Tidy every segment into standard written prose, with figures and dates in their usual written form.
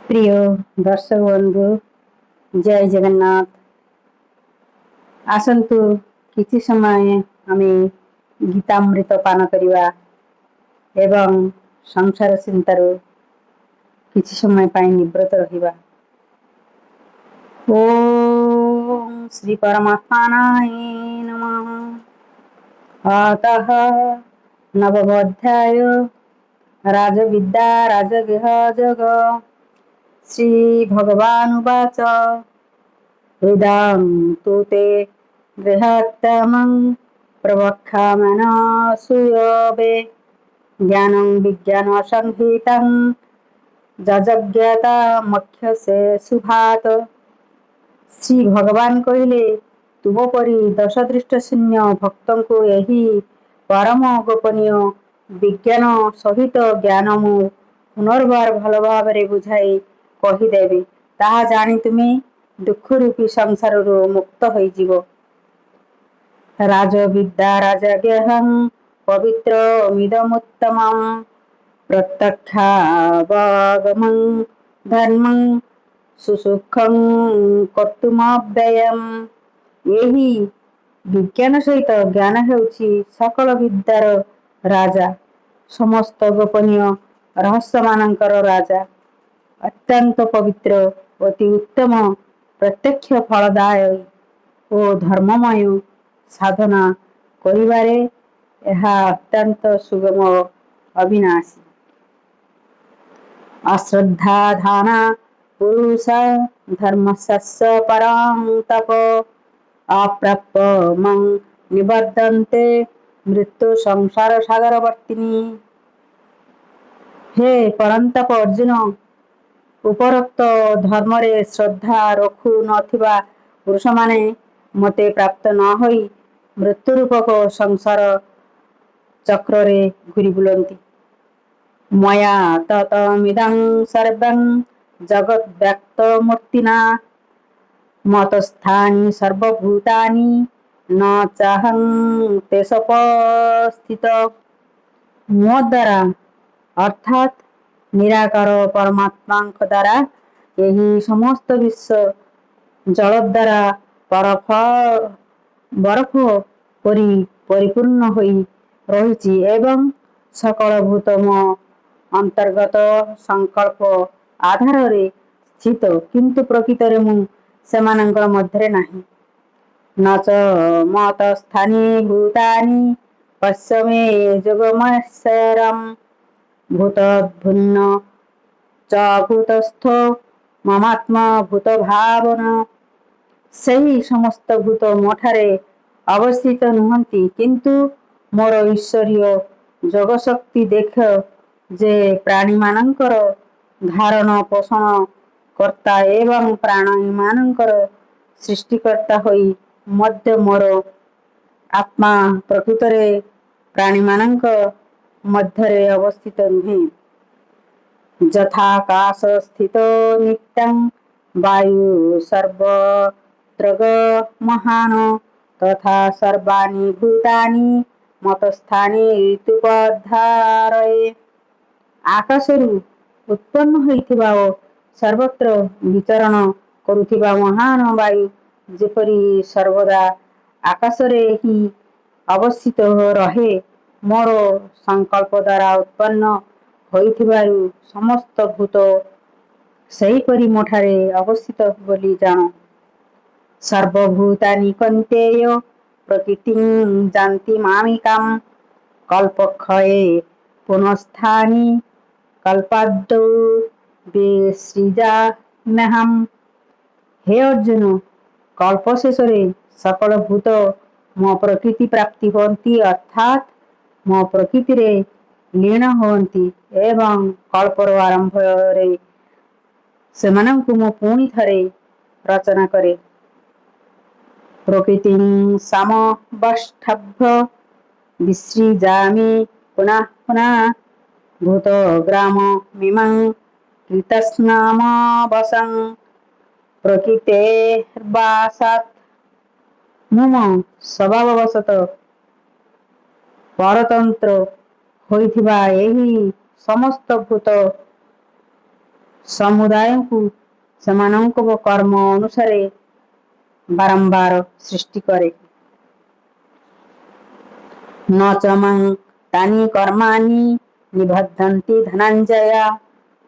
প্রিয় দর্শক বন্ধু, জয় জগন্নাথ। ଆସନ୍ତୁ କିଛି ସମୟ ଆମେ ଗୀତାମୃତ ପାନ କରିବା ଏବଂ ସଂସାର ଚିନ୍ତାରୁ କିଛି ସମୟ ପାଇଁ ନିବୃତ ରହିବା। ଓମ୍ ଶ୍ରୀ ପରମାତ୍ମନାୟ ନମଃ। ଅତଃ ନବମ ଅଧ୍ୟାୟ ରାଜବିଦ୍ୟା ରାଜଗେହ ଯୋଗ। ଶ୍ରୀ ଭଗବାନୁବାଚ इदं तु ते बृहत्तमं प्रवक्ष्याम्यनसूयवे ज्ञानं विज्ञानसंहितं ଯଜ୍ଞାତାମକ୍ଷସେ ସୁଭାତ। ଶ୍ରୀ ଭଗବାନ କହିଲେ, ତୁମ ପରି ଦଶଦୃଷ୍ଟ ଶୂନ୍ୟ ଭକ୍ତଙ୍କୁ ଏହି ପରମ ଗୋପନୀୟ ବିଜ୍ଞାନ ସହିତ ଜ୍ଞାନ ମୁଁ ପୁନର୍ବାର ଭଲ ଭାବରେ ବୁଝାଇ କହିଦେବି। ତାହା ଜାଣି ତୁମେ ଦୁଃଖ ରୂପୀ ସଂସାରରୁ ମୁକ୍ତ ହୋଇଯିବ। ରାଜବିଦ୍ୟା ରାଜଗେହଂ ପବିତ୍ରମିଦମୁତ୍ତମଂ ପ୍ରତ୍ୟକ୍ଷାବଗମଂ ଧର୍ମଂ ସୁସୁଖଂ କର୍ତ୍ତୁମବ୍ୟୟମ୍। ଏହି ବିଜ୍ଞାନ ସହିତ ଜ୍ଞାନ ହେଉଛି ସକଳ ବିଦ୍ୟାର ରାଜା, ସମସ୍ତ ଗୋପନୀୟ ରହସ୍ୟମାନଙ୍କର ରାଜା, ଅତ୍ୟନ୍ତ ପବିତ୍ର, ଅତି ଉତ୍ତମ, ପ୍ରତ୍ୟକ୍ଷ ଫଳଦାୟୀ ଓ ଧର୍ମମୟ। ସାଧନା କରିବାରେ ଏହା ଅତ୍ୟନ୍ତ ସୁଗମ ଅବିନାଶୀ। ଅଶ୍ରଦ୍ଧାଧାନା ପୁରୁଷା ଧର୍ମସ୍ୟ ପରଂ ତପ ଅପ୍ରାପ୍ୟମଂ ନିବର୍ତ୍ତନ୍ତେ ମୃତ୍ୟୁ ସଂସାର ସାଗରବର୍ତ୍ତିନି। ହେ ପରନ୍ତପ ଅର୍ଜୁନ, ଉପରୋକ୍ତ ଧର୍ମରେ ଶ୍ରଦ୍ଧା ରଖୁ ନଥିବା ପୁରୁଷମାନେ ମୋତେ ପ୍ରାପ୍ତ ନ ହୋଇ ମୃତ୍ୟୁରୂପକ ସଂସାର ଚକ୍ରରେ ଘୂରି ବୁଲନ୍ତି। ମୟା ତତମିଦଂ ସର୍ବଂ ଜଗଦ୍ବ୍ୟକ୍ତମୂର୍ତ୍ତିନା ମତସ୍ଥାନି ସର୍ବଭୂତାନି ନ ଚାହଂ ତେଷୁପସ୍ଥିତ। ମୋ ଦ୍ୱାରା ଅର୍ଥାତ୍ ନିରାକାର ପରମାତ୍ମାଙ୍କ ଦ୍ୱାରା ଏହି ସମସ୍ତ ବିଶ୍ୱ ଜଳଦ୍ୱାରା ବରଫ ପରି ପରିପୂର୍ଣ୍ଣ ହୋଇ ରହିଛି ଏବଂ ସକଳ ଭୂତ ମୋ ଅନ୍ତର୍ଗତ ସଂକଳ୍ପ ଆଧାରରେ ସ୍ଥିତ, କିନ୍ତୁ ପ୍ରକୃତରେ ମୁଁ ସେମାନଙ୍କ ମଧ୍ୟରେ ନାହିଁ। ନ ଚ ମତସ୍ଥାନି ଭୂତାନି ପଶ୍ୟ ମେ ଯୋଗମୈଶ୍ୱରମ୍ ଭୂତଦ୍ଭିନ୍ନ ଚ ଭୂତಸ್ಥୋ ମମାତ୍ମା ଭୂତଭାବନ। ସେହି ସମସ୍ତ ଭୂତ ମୋଠାରେ ଅବସ୍ଥିତ ନୁହନ୍ତି, କିନ୍ତୁ ମୋର ଈଶ୍ୱରୀୟ ଯୋଗଶକ୍ତି ଦେଖ ଯେ ପ୍ରାଣୀମାନଙ୍କର ଧାରଣ ପୋଷଣ କର୍ତ୍ତା ଏବଂ ପ୍ରାଣୀମାନଙ୍କର ସୃଷ୍ଟିକର୍ତ୍ତା ହୋଇ ମଧ୍ୟ ମୋର ଆତ୍ମା ପ୍ରକୃତରେ ପ୍ରାଣୀମାନଙ୍କ ମଧ୍ୟରେ ଅବସ୍ଥିତ ନୁହେଁ। ଯଥାକାଶ ସ୍ଥିତୋ ନିତ୍ୟଂ ବାୟୁ ସର୍ବତ୍ରଗମହାନ୍ ତଥା ସର୍ବାଣି ଭୂତାନି ମତସ୍ଥାନି ଋତୁପଧାରୟେ। ଆକାଶରୁ ଉତ୍ପନ୍ନ ହୋଇଥିବା ଓ ସର୍ବତ୍ର ବିଚରଣ କରୁଥିବା ମହାନ ବାୟୁ ଯେପରି ସର୍ବଦା ଆକାଶରେ ହିଁ ଅବସ୍ଥିତ ରହେ, ମୋର ସଂକଳ୍ପ ଦ୍ୱାରା ଉତ୍ପନ୍ନ ହୋଇଥିବାରୁ ସମସ୍ତ ଭୂତ ସେହିପରି ମୋଠାରେ ଅବସ୍ଥିତ ବୋଲି ଜାଣ। ସର୍ବଭୂତାନି କୌନ୍ତେୟ ପ୍ରକୃତିଂ ଯାନ୍ତି ମାମିକାମ୍ କଳ୍ପକ୍ଷୟେ ପୁନସ୍ଥାନି କଳ୍ପାଦୌ ବିସୃଜାମ୍ୟହମ୍। ହେ ଅର୍ଜୁନ, କଳ୍ପ ଶେଷରେ ସକଳ ଭୂତ ମୋ ପ୍ରକୃତି ପ୍ରାପ୍ତି ହୁଅନ୍ତି, ଅର୍ଥାତ୍ ମୋ ପ୍ରକୃତିରେ ଲୀନ ହୁଅନ୍ତି ଏବଂ କଳ୍ପର ଆରମ୍ଭରେ ସେମାନଙ୍କୁ ମୁଁ ପୁଣି ଥରେ ରଚନା କରେ। ପ୍ରକୃତିଂ ସମବଷ୍ଟାଭ୍ୟ ବିସୃଜାମି ପୁନଃ ପୁନଃ ଭୂତଗ୍ରାମମିମଂ କୀତସ୍ନାମବଶଂ ପ୍ରକୃତେର୍ବାସାତ୍। ମୁଁ ମୋ ସ୍ୱଭାବବଶତଃ ପରତନ୍ତ୍ର ହୋଇଥିବା ଏହି ସମସ୍ତ ଭୂତ ସମୁଦାୟଙ୍କୁ ସେମାନଙ୍କ କର୍ମ ଅନୁସାରେ ବାରମ୍ବାର ସୃଷ୍ଟି କରେ। न च मं तानि कर्माणि निबद्धन्ति धनञ्जय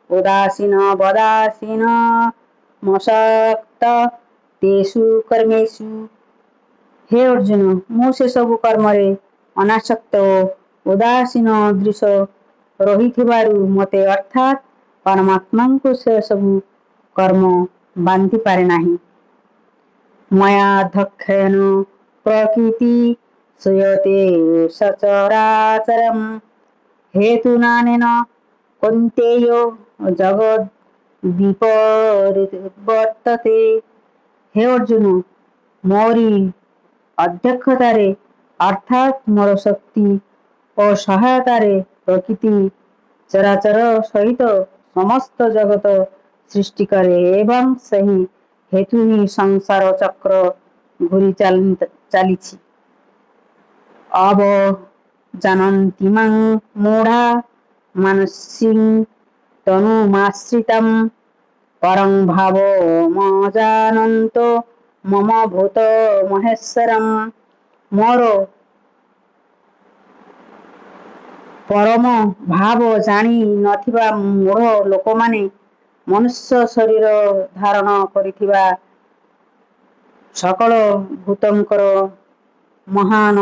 उदासीन वदासीन ମସକ୍ତ ତେଷୁ କର୍ମେଷୁ। ହେ ଅର୍ଜୁନ, ମୁଁ ସେସବୁ କର୍ମରେ ଅନାସକ୍ତ ଓ ଉଦାସୀନ ଦୃଶ ରହିଥିବାରୁ ମୋତେ ଅର୍ଥାତ୍ ପରମାତ୍ମାଙ୍କୁ ସେସବୁ କର୍ମ ବାନ୍ଧି ପାରେ ନାହିଁ। ମୟାଧ୍ୟକ୍ଷେନ ପ୍ରକୃତି ଶ୍ରୂୟତେ ସଚରାଚରମ୍ ହେତୁନାନେନ କୌନ୍ତେୟ ଜଗଦ୍ବିପରିବର୍ତ୍ତତେ। ହେ ଅର୍ଜୁନ, ମୋରି ଅଧ୍ୟକ୍ଷତାରେ ଅର୍ଥାତ୍ ମୋର ଶକ୍ତି ଓ ସହାୟତାରେ ପ୍ରକୃତି ଚରାଚର ସହିତ ସମସ୍ତ ଜଗତ ସୃଷ୍ଟି କରେ ଏବଂ ସେହି ହେତୁ ହିଁ ସଂସାର ଚକ୍ର ଘୂରି ଚାଲିଛି। ଅବଜାନନ୍ତି ମାଂ ମୂଢ଼ା ମାନସିଂ ତନୁମାଶ୍ରିତମ୍ ପରଂ ଭାବମଜାନନ୍तो ମମ ଭୂତ ମହେଶ୍ୱରମ୍। ମୋର ପରମ ଭାବ ଜାଣି ନଥିବା ମୂଢ଼ ଲୋକମାନେ ମନୁଷ୍ୟ ଶରୀର ଧାରଣ କରିଥିବା ସକଳ ଭୂତଙ୍କର ମହାନ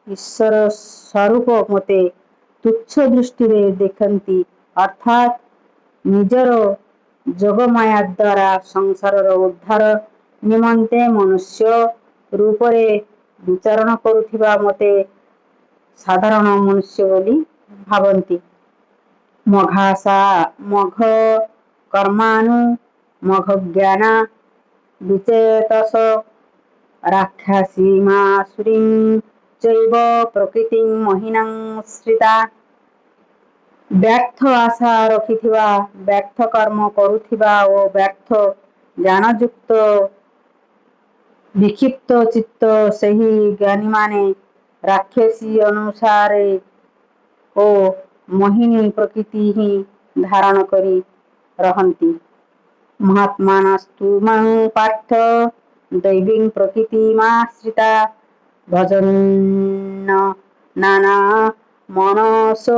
ଈଶ୍ୱର ସ୍ୱରୂପ ମୋତେ ତୁଚ୍ଛ ଦୃଷ୍ଟିରେ ଦେଖନ୍ତି ଅର୍ଥାତ୍ ନିଜର ଯୋଗମାୟା ଦ୍ୱାରା ସଂସାରର ଉଦ୍ଧାର ନିମନ୍ତେ ମନୁଷ୍ୟ ରୂପରେ ବିଚରଣ କରୁଥିବା ମୋତେ ସାଧାରଣ ମନୁଷ୍ୟ ବୋଲି ଭାବନ୍ତି। ମଘ କର୍ମାନୁ ମଘଜ୍ଞାନା ବିଚେତସ ରାକ୍ଷସୀମାସୁରୀଂ ଚୈବ ପ୍ରକୃତିଂ ମୋହିନଂ ଶ୍ରିତା। ବ୍ୟର୍ଥ ଆଶା ରଖିଥିବା, ବ୍ୟର୍ଥ କର୍ମ କରୁଥିବା ଓ ବ୍ୟର୍ଥ ଜ୍ଞାନଯୁକ୍ତ ବିକ୍ଷିପ୍ତ ଚିତ୍ତ ସେହି ଜ୍ଞାନୀମାନେ ରାକ୍ଷସୀ ଅନୁସାରେ ଓ ମୋହିନୀ ପ୍ରକୃତି ହିଁ ଧାରଣ କରି ରହନ୍ତି। ମହାତ୍ମାନସ୍ତୁ ମାଂ ପାର୍ଥ ଦୈବୀଂ ପ୍ରକୃତିମାଶ୍ରିତା ଭଜନ୍ନ ନାନା ମନସୋ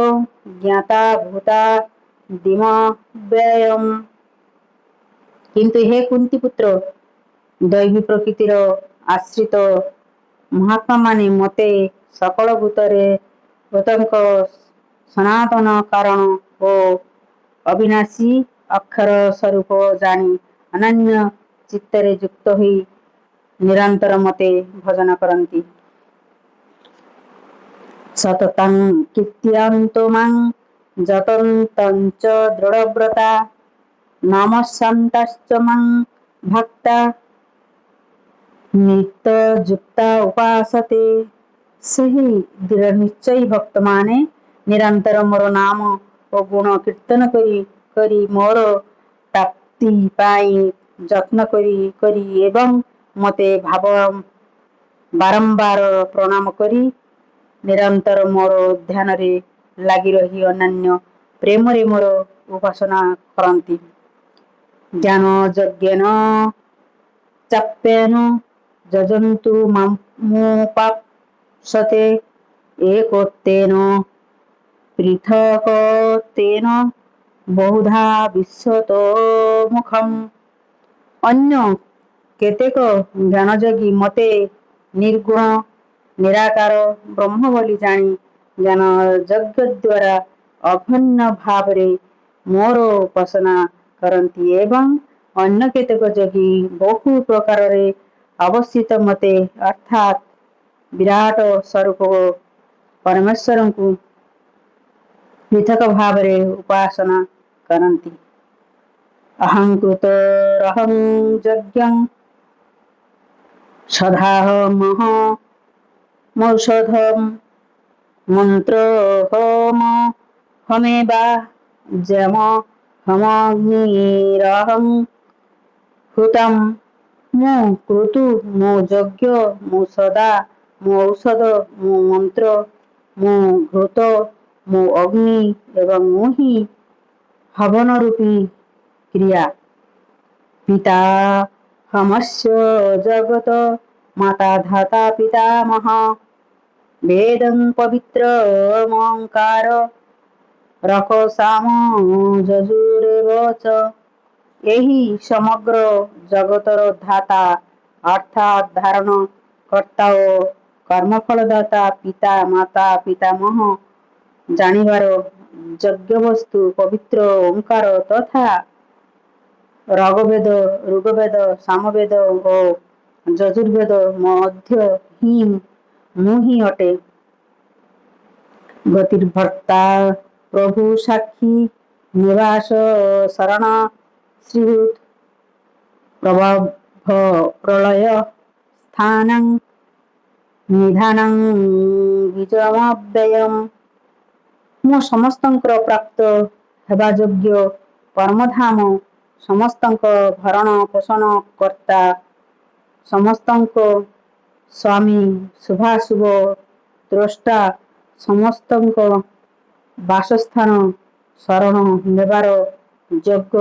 ଜ୍ଞାତା ଭୂତା ଦିମବ୍ୟୟମ୍। କିନ୍ତୁ ହେ କୁନ୍ତୀ ପୁତ୍ର, ଦୈବୀ ପ୍ରକୃତିର ଆଶ୍ରିତ ମହାତ୍ମାମାନେ ମୋତେ ସକଳ ଭୂତଙ୍କ ସନାତନ କାରଣ ଓ ଅବିନାଶୀ ଅକ୍ଷର ସ୍ୱରୂପ ଜାଣି ଅନନ୍ୟ ଚିତ୍ତରେ ଯୁକ୍ତ ହୋଇ ନିରନ୍ତର ମୋତେ ଭଜନ କରନ୍ତି। ସତତଂ କୀର୍ତ୍ତୟନ୍ତୋ ମାଂ ଯତନ୍ତଂ ଚ ଦୃଢ଼ବ୍ରତା ନମସ୍ୟନ୍ତଶ୍ଚ ମାଂ ଭକ୍ତା ନିତ୍ୟଯୁକ୍ତା ଉପାସତେ। ସେହି ଦୃଢ଼ନିଶ୍ଚୟୀ ଭକ୍ତମାନେ ନିରନ୍ତର ମୋର ନାମ ଓ ଗୁଣ କୀର୍ତ୍ତନ କରି କରି ମୋର ପ୍ରାପ୍ତି ପାଇଁ ଯତ୍ନ କରି କରି ଏବଂ ମୋତେ ବାରମ୍ବାର ପ୍ରଣାମ କରି ନିରନ୍ତର ମୋର ଧ୍ୟାନରେ ଲାଗି ରହି ଅନନ୍ୟ ପ୍ରେମରେ ମୋର ଉପାସନା କରନ୍ତି। ଜ୍ଞାନଯଜ୍ଞେନ ଚାପ୍ୟେନ ଯଜନ୍ତୁ ମାମୁପାସତେ ଏକୋକ୍ତେନ ପୃଥକ୍ତେନ ବହୁଧା ବିଶ୍ୱତୋ ମୁଖମ୍। ଅନ୍ୟ କେତେକ ଜ୍ଞାନଯୋଗୀ ମୋତେ ନିର୍ଗୁଣ ନିରାକାର ବ୍ରହ୍ମ ବୋଲି ଜାଣି ଜ୍ଞାନଯଜ୍ଞ ଦ୍ୱାରା ଅଭନ୍ନ ଭାବରେ ମୋର ଉପାସନା କରନ୍ତି ଏବଂ ଅନ୍ୟ କେତେକ ଯୋଗୀ ବହୁ ପ୍ରକାରରେ ଅବସ୍ଥିତ ମୋତେ ଅର୍ଥାତ୍ ବିରାଟ ସ୍ୱରୂପ ପରମେଶ୍ୱରଙ୍କୁ ପୃଥକ ଭାବରେ ଉପାସନା କରନ୍ତି। ଅହଂକୃତୋରହଂ ଯଜ୍ଞଂ ସଦାହମହମୌଷଧଂ ମନ୍ତ୍ରୋऽହମେବାଜ୍ୟମହମଗ୍ନିରହଂ ହୁତଂ। ମୁଁ କ୍ରତୁ, ମୁଁ ଯଜ୍ଞ, ମୁଁ ସଦା, ମୁଁ ଔଷଧ, ମୁଁ ମନ୍ତ୍ର, ମୁଁ ଘୃତ, ମୁଁ ଅଗ୍ନି ଏବଂ ମୁଁ ହିଁ ହବନ ରୂପୀ କ୍ରିୟା। ପିତାହମସ୍ୟ ଜଗତ ମାତା ଧାତା ପିତାମହ ବେଦଂ ପବିତ୍ରମଙ୍କାର ରକସାମ ଯଜୁରେବ ଚ। ଏହି ସମଗ୍ର ଜଗତର ଧାତା ଅର୍ଥାତ୍ ଧାରଣ କର୍ତ୍ତା ଓ କର୍ମଫଳଦାତା ପିତା ମାତା ପିତାମହ ଜାଣିବାର ଯୋଗ୍ୟବସ୍ତୁ ପବିତ୍ର ଓଁକାର ତଥା ଋଗ୍ବେଦ ସାମବେଦ ଓ ଯଜୁର୍ବେଦ ମଧ୍ୟ ମୁଁ ହିଁ ଅଟେ। ଗତିର୍ଭର୍ତ୍ତା ପ୍ରଭୁ ସାକ୍ଷୀ ନିବାସ ଶରଣ ଶ୍ରୀହୃତ୍ ପ୍ରବହ ପ୍ରଳୟ ସ୍ଥାନଂ ନିଧାନଂ ବୀଜମବ୍ୟୟମ୍। ମୁଁ ସମସ୍ତଙ୍କର ପ୍ରାପ୍ତ ହେବା ଯୋଗ୍ୟ ପରମଧାମ, ସମସ୍ତଙ୍କ ଭରଣ ପୋଷଣ କର୍ତ୍ତା, ସମସ୍ତଙ୍କ ସ୍ୱାମୀ, ଶୁଭାଶୁଭ ଦ୍ରଷ୍ଟା, ସମସ୍ତଙ୍କ ବାସସ୍ଥାନ, ଶରଣ ନେବାର ଯୋଗ୍ୟ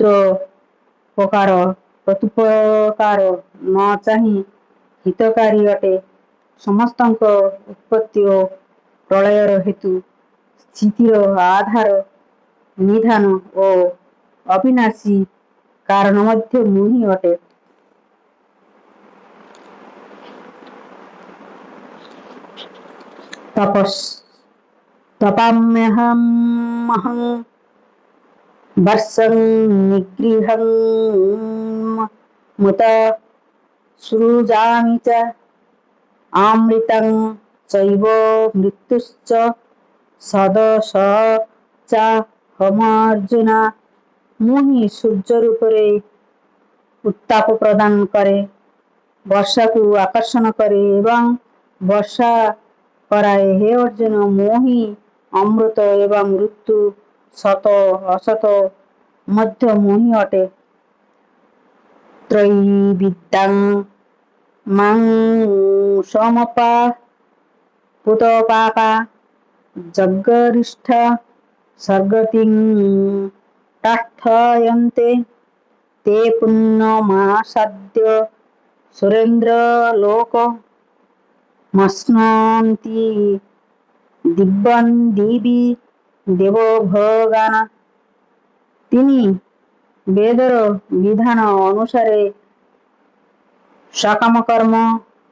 ପୁତ୍ରୋପକାର ପ୍ରତ୍ୟୁପକାର ନ ଚାହିଁ ହିତକାରୀ ଅଟେ। ସମସ୍ତଙ୍କ ଉତ୍ପତ୍ତି ଓ ପ୍ରଳୟର ହେତୁ, ସ୍ଥିତିର ଆଧାର, ନିଧାନ ଓ ଅବିନାଶୀ କାରଣ ମଧ୍ୟ ମୁଁ ହିଁ ଅଟେ। ତପାମ୍ୟହମହଂ ବର୍ଷଂ ନିଗୃହଂ ମୁତ ସୃଜାମି ଚ ଅମୃତଂ ଚୈବ ମୃତ୍ୟୁଶ୍ଚ ସଦସଚାହମର୍ଜୁନ। ମୁଁ ହିଁ ସୂର୍ଯ୍ୟ ରୂପରେ ଉତ୍ତାପ ପ୍ରଦାନ କରେ, ବର୍ଷାକୁ ଆକର୍ଷଣ କରେ ଏବଂ ବର୍ଷା କରାଏ। ହେ ଅର୍ଜୁନ, ମୁଁ ହିଁ ଅମୃତ ଏବଂ ମୃତ୍ୟୁ, ସତ ଅସତ ମଧ୍ୟ ମୁଁ ହିଁ ଅଟେ। ତ୍ରୟୀବିଦ୍ୟାଂ ମାଂ ସମପାପୁତପାପା ଜଗରିଷ୍ଠ ସ୍ୱର୍ଗତିଂ ପ୍ରାର୍ଥୟନ୍ତେ ते पुण्यमासाद्य ସୁରେନ୍ଦ୍ରଲୋକମଶ୍ନୁନ୍ति ଦିବ୍ୟଂ ଦିବି ଦେବୋ ଭଗାନ। তিনি ବେଦର ବିଧାନ ଅନୁସାରେ ସକାମ କର୍ମ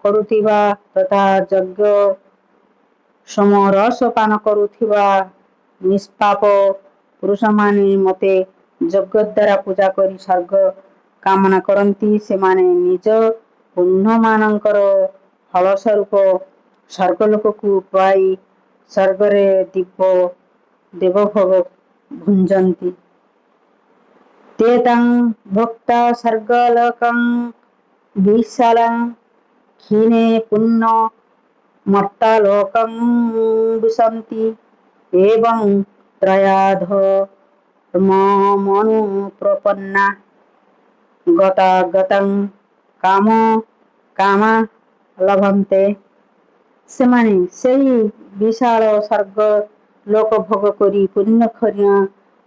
କରୁଥିବା ତଥା ଯଜ୍ଞ ସମରସ ପାନ କରୁଥିବା ନିଷ୍ପାପ ପୁରୁଷମାନେ ମୋତେ ଯଜ୍ଞ ଦ୍ୱାରା ପୂଜା କରି ସ୍ୱର୍ଗ କାମନା କରନ୍ତି। ସେମାନେ ନିଜ ପୁଣ୍ୟମାନଙ୍କର ଫଳସ୍ୱରୂପ ସ୍ୱର୍ଗଲୋକକୁ ପାଇ ସ୍ୱର୍ଗରେ ଦିବ୍ୟ ଦେବଭୋଗ ଭୁଞ୍ଜନ୍ତି। ते तं भुक्त्वा ସ୍ୱର୍ଗଲୋକଂ ବିଶାଲଂ କ୍ଷୀଣେ ପୁଣ୍ୟ ମର୍ତ୍ତ୍ୟଲୋକଂ ବିଶନ୍ତି ଏବଂ ତ୍ରୟୋଧର୍ମମନୁପ୍ରପନ୍ନା ଗତାଗତଂ କାମକାମା ଲଭନ୍ତେ। ସେମାନେ ସେହି ବିଶାଳ ସ୍ୱର୍ଗ ଲୋକ ଭୋଗ କରି ପୁଣ୍ୟକ୍ଷୟ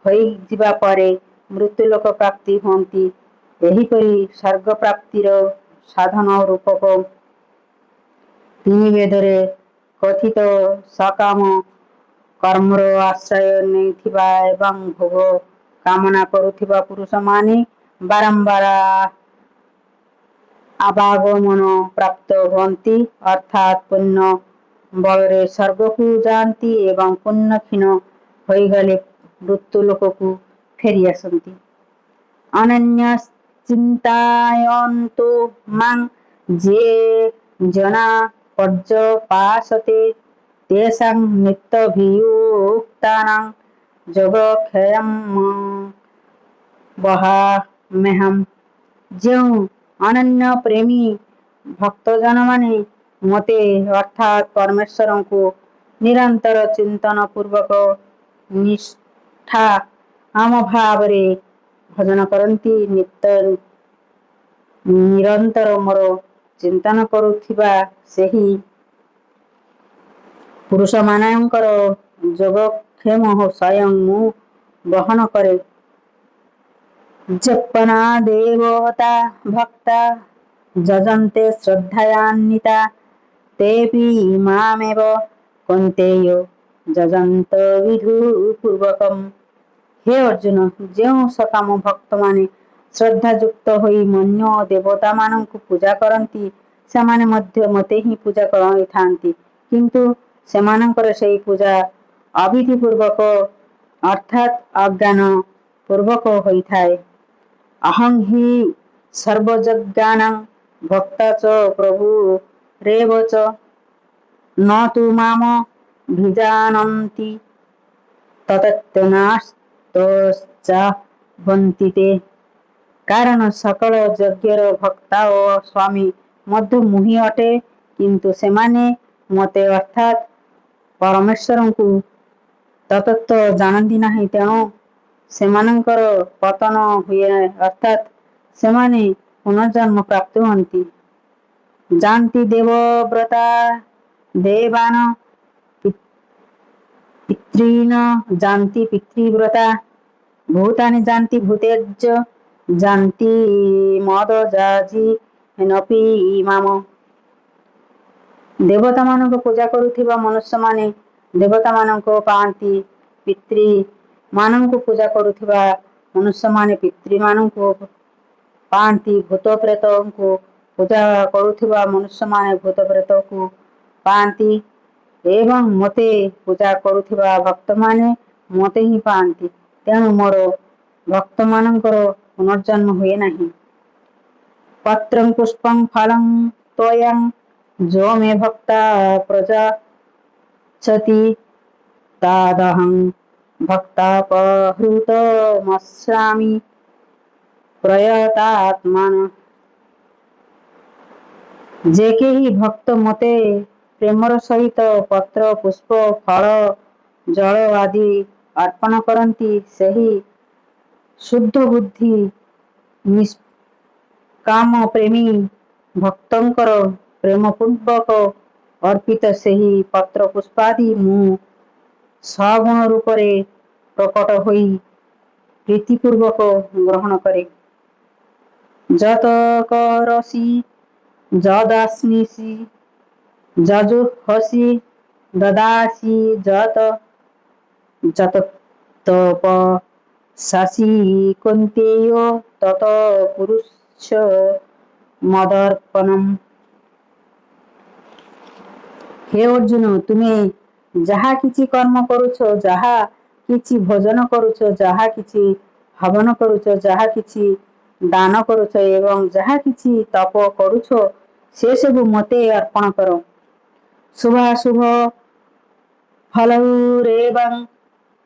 ହୋଇଯିବା ପରେ ମୃତ୍ୟୁଲୋକ ପ୍ରାପ୍ତି ହୁଅନ୍ତି। ଏହିପରି ସ୍ୱର୍ଗ ପ୍ରାପ୍ତିର ସାଧନ ରୂପକ ତିନି ବେଦରେ କଥିତ ସକାମ କର୍ମର ଆଶ୍ରୟ ନେଇଥିବା ଏବଂ ଭୋଗ କାମନା କରୁଥିବା ପୁରୁଷମାନେ ବାରମ୍ବାର ଆବାଗମନ ପ୍ରାପ୍ତ ହୁଅନ୍ତି, ଅର୍ଥାତ୍ ପୁଣ୍ୟ ବଳରେ ସ୍ୱର୍ଗକୁ ଯାଆନ୍ତି ଏବଂ ପୁଣ୍ୟ କ୍ଷୀଣ ହୋଇଗଲେ ମୃତ୍ୟୁଲୋକକୁ ଫେରି ଆସନ୍ତି। ଅନନ୍ୟଶ୍ଚିନ୍ତୟନ୍ତୁ ମାଂ ଯେ ଜନା ପର୍ଯ୍ୟପାସତେ ତେଷାଂ ନିତ୍ୟଭିୟୁକ୍ତାନାଂ ଯୋଗକ୍ଷେମଂ ବହାମ୍ୟହଂ। ଯେଉଁ ଅନନ୍ୟ ପ୍ରେମୀ ଭକ୍ତଜନମାନେ ମୋତେ ଅର୍ଥାତ୍ ପରମେଶ୍ୱରଙ୍କୁ ନିରନ୍ତର ଚିନ୍ତନ ପୂର୍ବକ ନିଷ୍ଠାମ ଭାବରେ ଭଜନ କରନ୍ତି, ନିରନ୍ତର ମୋର ଚିନ୍ତନ କରୁଥିବା ସେହି ପୁରୁଷମାନଙ୍କର ଯୋଗକ୍ଷେମ ସ୍ୱୟଂ ମୁଁ ବହନ କରେ। जप्पना देवता भक्ता जजन्ते श्रद्धयान्विता तेऽपि मामेव कौन्तेय जजन्त विधुपूर्वकम्। हे अर्जुन, ଯେଉଁ ସକାମ ଭକ୍ତମାନେ ଶ୍ରଦ୍ଧାଯୁକ୍ତ ହୋଇ ମନ୍ୟ ଦେବତାମାନଙ୍କୁ ପୂଜା କରନ୍ତି ସେମାନେ ମଧ୍ୟ ମୋତେ ହିଁ ପୂଜା କରିଥାନ୍ତି, କିନ୍ତୁ ସେମାନଙ୍କର ସେହି ପୂଜା ଅବିଧିପୂର୍ବକ ଅର୍ଥାତ୍ ଅଜ୍ଞାନ ପୂର୍ବକ ହୋଇଥାଏ। ଅହଂ ହି ସର୍ବଯଜ୍ଞାନାଂ ଭକ୍ତା ଚ ପ୍ରଭୁରେବ ଚ ନ ତୁ ମାମ ଭିଜାନନ୍ତି ତତତ୍ତ୍ୱନାସ୍ତଶ୍ଚାବନ୍ତି ତେ। କାରଣ ସକଳ ଯଜ୍ଞର ଭକ୍ତା ଓ ସ୍ୱାମୀ ମଧ୍ୟ ମୁଁ ହିଁ ଅଟେ, କିନ୍ତୁ ସେମାନେ ମୋତେ ଅର୍ଥାତ୍ ପରମେଶ୍ୱରଙ୍କୁ ତତତ୍ତ୍ୱ ଜାଣନ୍ତି ନାହିଁ, ତେଣୁ ସେମାନଙ୍କର ପତନ ହୁଏ ଅର୍ଥାତ୍ ସେମାନେ ପୁନର୍ଜନ୍ମ ପ୍ରାପ୍ତ ହୁଅନ୍ତି। ଯାନ୍ତି ଦେବବ୍ରତା ଦେବାନ ପିତॄନ୍ ଯାନ୍ତି ପିତୃବ୍ରତା ଭୂତାନି ଯାନ୍ତି ଭୂତେଜ୍ୟ ଯାନ୍ତି ମଦଯାଜିନପି ମାମ। ଦେବତାମାନଙ୍କୁ ପୂଜା କରୁଥିବା ମନୁଷ୍ୟମାନେ ଦେବତାମାନଙ୍କୁ ପାଆନ୍ତି, ପିତୃମାନଙ୍କୁ ପୂଜା କରୁଥିବା ମନୁଷ୍ୟମାନେ ପିତୃମାନଙ୍କୁ ପାଆନ୍ତି, ଭୂତ ପ୍ରେତଙ୍କୁ ପୂଜା କରୁଥିବା ମନୁଷ୍ୟମାନେ ଭୂତ ପ୍ରେତକୁ ପାଆନ୍ତି ଏବଂ ମୋତେ ପୂଜା କରୁଥିବା ଭକ୍ତମାନେ ମୋତେ ହିଁ ପାଆନ୍ତି। ତେଣୁ ମୋର ଭକ୍ତମାନଙ୍କର ପୁନର୍ଜନ୍ମ ହୁଏ ନାହିଁ। ପତ୍ରଂ ପୁଷ୍ପଂ ଫଳଂ ତୋୟଂ ଯୋ ମେ ଭକ୍ତା ପ୍ରଯଚ୍ଛତି ତଦହଂ ଭକ୍ତାପହୃତମସ୍ୟାମି ପ୍ରୟତାତ୍ମନ। ଯେ କେହି ଭକ୍ତ ମୋତେ ପ୍ରେମର ସହିତ ପତ୍ର, ପୁଷ୍ପ, ଫଳ, ଜଳ ଆଦି ଅର୍ପଣ କରନ୍ତି, ସେହି ଶୁଦ୍ଧବୁଦ୍ଧି ନିଷ୍କାମ ପ୍ରେମୀ ଭକ୍ତଙ୍କର ପ୍ରେମପୂର୍ବକ ଅର୍ପିତ ସେହି ପତ୍ର ପୁଷ୍ପାଦି ମୁଁ ସଗୁଣ ରୂପରେ ପ୍ରକଟ ହୋଇ ପ୍ରୀତିପୂର୍ବକ ଗ୍ରହଣ କରେ। ଯତ୍ କରସି ଯଦଶ୍ନିସି ଯଜୁହୋଷି ଦଦାସି ଯତ୍ ତପସ୍ୟସି କୌନ୍ତେୟ ତତ୍ କୁରୁଷ୍ବ ମଦର୍ପଣମ୍। ହେ ଅର୍ଜୁନ, ତୁମେ ଯାହା କିଛି କର୍ମ କରୁଛ, ଯାହା କିଛି ଭୋଜନ କରୁଛ, ଯାହା କିଛି ହବନ କରୁଛ, ଯାହା କିଛି ଦାନ କରୁଛ ଏବଂ ଯାହା କିଛି ତପ କରୁଛ, ସେସବୁ ମୋତେ ଅର୍ପଣ କର। ଶୁଭାଶୁଭ ଫଲୈରେବଂ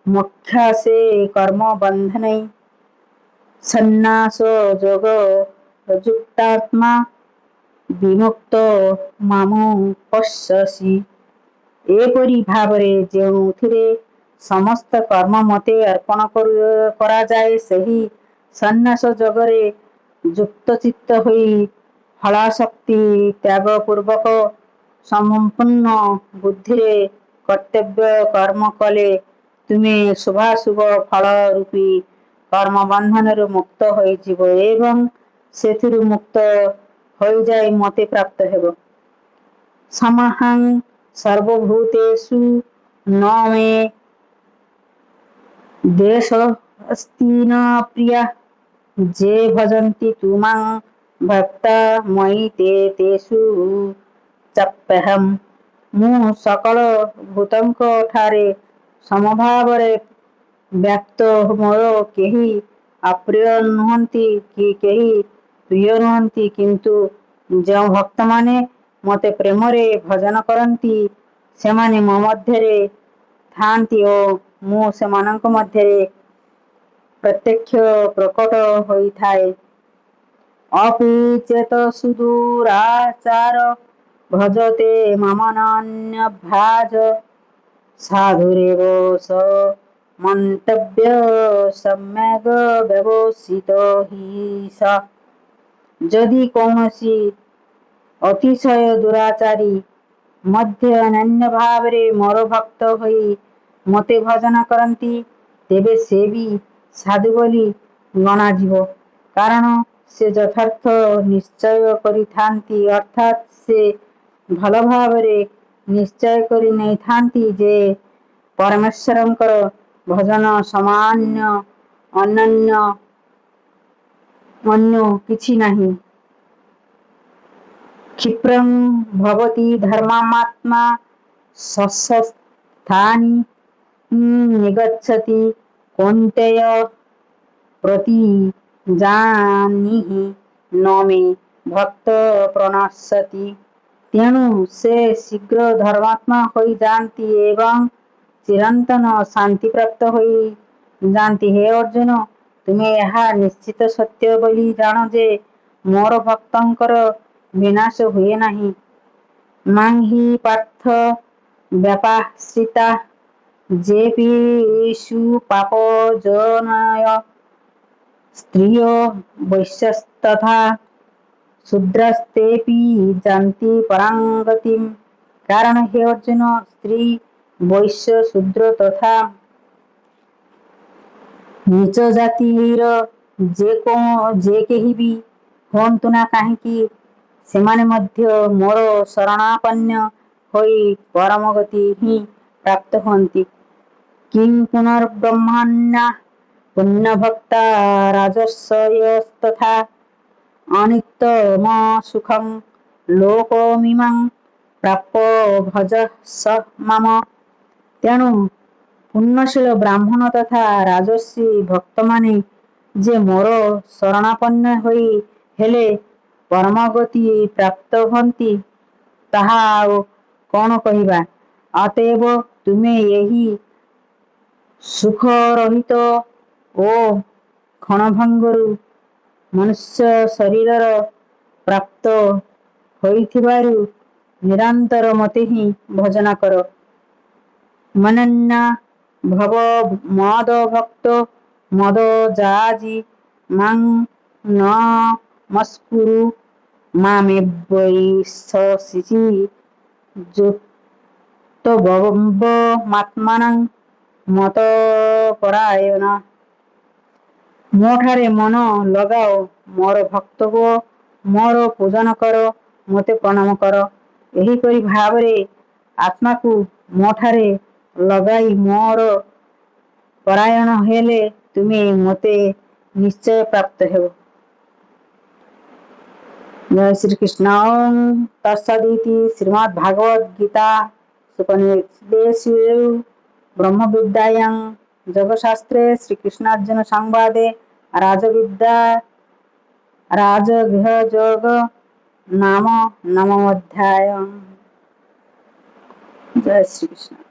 ମୋକ୍ଷାସେ କର୍ମ ବନ୍ଧନୈ ସନ୍ନ୍ୟାସ ଯୋଗ ଯୁକ୍ତାତ୍ମା ବିମୁକ୍ତ ମାମୁପସ୍ୟସି। ଏପରି ଭାବରେ ଯେଉଁଥିରେ ସମସ୍ତ କର୍ମ ମୋତେ ଅର୍ପଣ କରାଯାଏ, ସେହି ସନ୍ନ୍ୟାସ ଯୋଗରେ ଯୁକ୍ତଚିତ୍ତ ହୋଇ ଫଳାସକ୍ତି ତ୍ୟାଗପୂର୍ବକ ସମ୍ପୂର୍ଣ୍ଣ ବୁଦ୍ଧିରେ କର୍ତ୍ତବ୍ୟ କର୍ମ କଲେ ତୁମେ ଶୁଭାଶୁଭ ଫଳ ରୂପୀ କର୍ମବନ୍ଧନରୁ ମୁକ୍ତ ହୋଇଯିବ ଏବଂ ସେଥିରୁ ମୁକ୍ତ ହୋଇଯାଇ ମୋତେ ପ୍ରାପ୍ତ ହେବ। ସମହଂ ସର୍ବଭୂତେଷୁ ନ ମେ ଦ୍ୱେଷୋऽସ୍ତି ନ ପ୍ରିୟଃ ଯେ ଭଜନ୍ତି ତୁ ମାଂ ଭକ୍ତା ମୟି ତେ ତେଷୁ ଚାପ୍ୟହଂ। ମୁଁ ସକଳ ଭୂତଙ୍କ ଠାରେ ସମଭାବରେ ବ୍ୟାପ୍ତ। ମୋର କେହି ଅପ୍ରିୟ ନୁହନ୍ତି କି କେହି ପ୍ରିୟ ନୁହନ୍ତି, କିନ୍ତୁ ଯେଉଁ ଭକ୍ତମାନେ ମୋତେ ପ୍ରେମରେ ଭଜନ କରନ୍ତି ସେମାନେ ମୋ ମଧ୍ୟରେ ଥାଆନ୍ତି ଓ ମୁଁ ସେମାନଙ୍କ ମଧ୍ୟରେ ପ୍ରତ୍ୟକ୍ଷ ପ୍ରକଟ ହୋଇଥାଏ। ଅପି ଚେତ୍ ସୁଦୂରାଚାର ଭଜତେ ମାମନନ୍ୟଭାଜ ସାଧୁରେବ ସ ମନ୍ତବ୍ୟ ସମ୍ୟଗ୍ ବ୍ୟବସିତ ହି ସଃ। ଯଦି କୌଣସି ଅତିଶୟ ଦୁରାଚାରୀ ମଧ୍ୟ ଅନନ୍ୟ ଭାବରେ ମୋର ଭକ୍ତ ହୋଇ ମୋତେ ଭଜନ କରନ୍ତି, ତେବେ ସେ ବି ସାଧୁ ବୋଲି ଗଣାଯିବ। କାରଣ ସେ ଯଥାର୍ଥ ନିଶ୍ଚୟ କରିଥାନ୍ତି, ଅର୍ଥାତ୍ ସେ ଭଲ ଭାବରେ ନିଶ୍ଚୟ କରି ନେଇଥାନ୍ତି ଯେ ପରମେଶ୍ୱରଙ୍କର ଭଜନ ସମାନ ଅନ୍ୟ କିଛି ନାହିଁ। କ୍ଷିପ୍ରଂ ଭବତି ଧର୍ମାତ୍ମା ସ୍ୱସ୍ଥାନି ନିଗଚ୍ଛତି କୌନ୍ତେୟ ପ୍ରତିଜାନିହି ନ ମେ ଭକ୍ତ ପ୍ರಣଶ୍ୟତି। ତେଣୁ ସେ ଶୀଘ୍ର ଧର୍ମାତ୍ମା ହୋଇଯାଆନ୍ତି ଏବଂ ଚିରନ୍ତନ ଶାନ୍ତିପ୍ରାପ୍ତ ହୋଇଯାଆନ୍ତି। ହେ ଅର୍ଜୁନ, ତୁମେ ଏହା ନିଶ୍ଚିତ ସତ୍ୟ ବୋଲି ଜାଣ ଯେ ମୋର ଭକ୍ତଙ୍କର ବିନାଶ ହୁଏ ନାହିଁ। ମାଂ ହି ପାର୍ଥ ବ୍ୟପାଶ୍ରିତା ଯେପିଷୁ ପାପଯୋନୟ ସ୍ତ୍ରିୟୋ ବୈଶ୍ୟସ୍ତଥା ଶୂଦ୍ରସ୍ତେପି ଯାନ୍ତି ପରାଂ ଗତିମ୍। କାରଣ ହେ ଅର୍ଜୁନ, ସ୍ତ୍ରୀ, ବୈଶ୍ୟ, ଶୂଦ୍ର ତଥା ନୀଚ ଜାତିର ଯେ କେହି ବି ହୁଅନ୍ତୁ ନା କାହିଁକି, ସେମାନେ ମଧ୍ୟ ମୋର ଶରଣାପନ୍ନ ହୋଇ ପରମ ଗତି ହିଁ ପ୍ରାପ୍ତ ହୁଅନ୍ତି। କିଂ ପୁନର୍ବ୍ରହ୍ମଣ୍ୟା ପୁଣ୍ୟଭକ୍ତା ରାଜର୍ଷୟସ୍ତଥା ଅନିତ୍ୟମସୁଖଂ ଲୋକମିମାଂ ପ୍ରାପ୍ୟ ଭଜସ୍ୱ ମାମ। ତେଣୁ ପୁଣ୍ୟଶୀଳ ବ୍ରାହ୍ମଣ ତଥା ରାଜର୍ଷି ଭକ୍ତମାନେ ଯେ ମୋର ଶରଣାପନ୍ନ ହୋଇ ହେଲେ ପରମଗତି ପ୍ରାପ୍ତ ହୁଅନ୍ତି, ତାହା ଆଉ କଣ କହିବା। ଅତଏବ ତୁମେ ଏହି ସୁଖରହିତ ଓ କ୍ଷଣଭଙ୍ଗୁର ମନୁଷ୍ୟ ଶରୀର ପ୍ରାପ୍ତ ହୋଇଥିବାରୁ ନିରନ୍ତର ମୋତେ ହିଁ ଭଜନ କର। ମନନ୍ୟା ଭବ ମଦଭକ୍ତୋ ମଦଯାଜୀ ମାଂ ନମସ୍କୁରୁ ମାମେବୈଷିଚି ଯୁକ୍ତୋବବମାତ୍ମାନଂ ମତପରାୟଣ। ମୋଠାରେ ମନ ଲଗାଅ, ମୋର ଭକ୍ତ ହୁଅ, ମୋର ପୂଜନ କର, ମୋତେ ପ୍ରଣାମ କର। ଏହିପରି ଭାବରେ ଆତ୍ମାକୁ ମୋଠାରେ ଲଗାଇ ମୋର ପରାୟଣ ହେଲେ ତୁମେ ମୋତେ ନିଶ୍ଚୟ ପ୍ରାପ୍ତ ହେବ। ଜୟ ଶ୍ରୀକୃଷ୍ଣ। ଓଂ ତତ୍ସଦିତି ଶ୍ରୀମଦ୍ଭାଗବତ ଗୀତାସୁପନିଷଦ୍ସୁ ବ୍ରହ୍ମବିଦ୍ୟାୟାଂ ଯୋଗଶାସ୍ତ୍ରେ ଶ୍ରୀକୃଷ୍ଣାର୍ଜୁନ ସଂବାଦେ ରାଜଗୃହଯୋଗ ନାମ ନବମୋଧ୍ୟାୟଃ। ଜୟ ଶ୍ରୀକୃଷ୍ଣ।